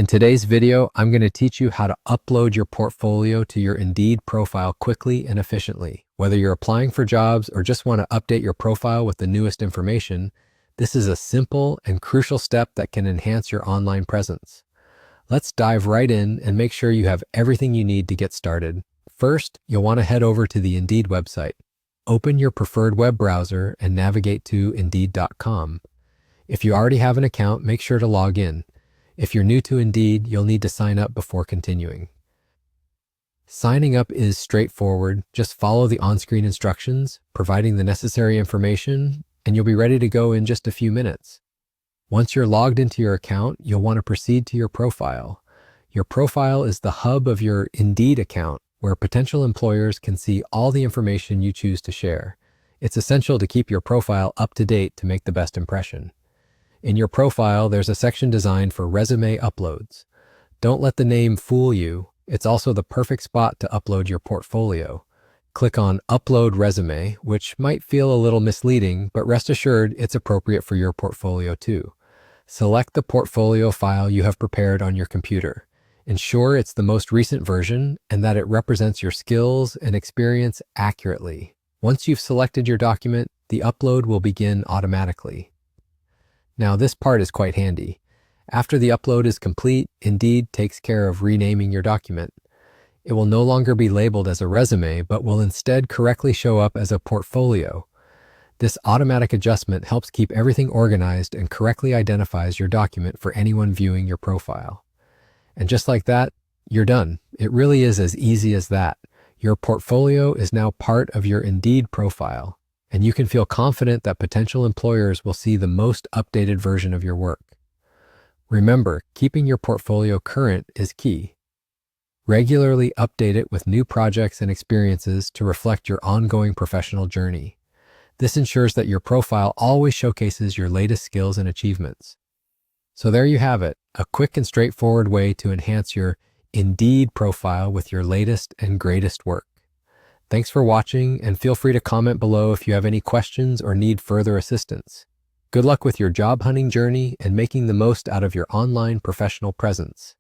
In today's video, I'm going to teach you how to upload your portfolio to your Indeed profile quickly and efficiently. Whether you're applying for jobs or just want to update your profile with the newest information, this is a simple and crucial step that can enhance your online presence. Let's dive right in and make sure you have everything you need to get started. First, you'll want to head over to the Indeed website. Open your preferred web browser and navigate to Indeed.com. If you already have an account, make sure to log in. If you're new to Indeed, you'll need to sign up before continuing. Signing up is straightforward. Just follow the on-screen instructions, providing the necessary information, and you'll be ready to go in just a few minutes. Once you're logged into your account, you'll want to proceed to your profile. Your profile is the hub of your Indeed account, where potential employers can see all the information you choose to share. It's essential to keep your profile up to date to make the best impression. In your profile, there's a section designed for resume uploads. Don't let the name fool you. It's also the perfect spot to upload your portfolio. Click on Upload Resume, which might feel a little misleading, but rest assured it's appropriate for your portfolio too. Select the portfolio file you have prepared on your computer. Ensure it's the most recent version and that it represents your skills and experience accurately. Once you've selected your document, the upload will begin automatically. Now, this part is quite handy. After the upload is complete, Indeed takes care of renaming your document. It will no longer be labeled as a resume, but will instead correctly show up as a portfolio. This automatic adjustment helps keep everything organized and correctly identifies your document for anyone viewing your profile. And just like that, you're done. It really is as easy as that. Your portfolio is now part of your Indeed profile, and you can feel confident that potential employers will see the most updated version of your work. Remember, keeping your portfolio current is key. Regularly update it with new projects and experiences to reflect your ongoing professional journey. This ensures that your profile always showcases your latest skills and achievements. So there you have it, a quick and straightforward way to enhance your Indeed profile with your latest and greatest work. Thanks for watching, and feel free to comment below if you have any questions or need further assistance. Good luck with your job hunting journey and making the most out of your online professional presence.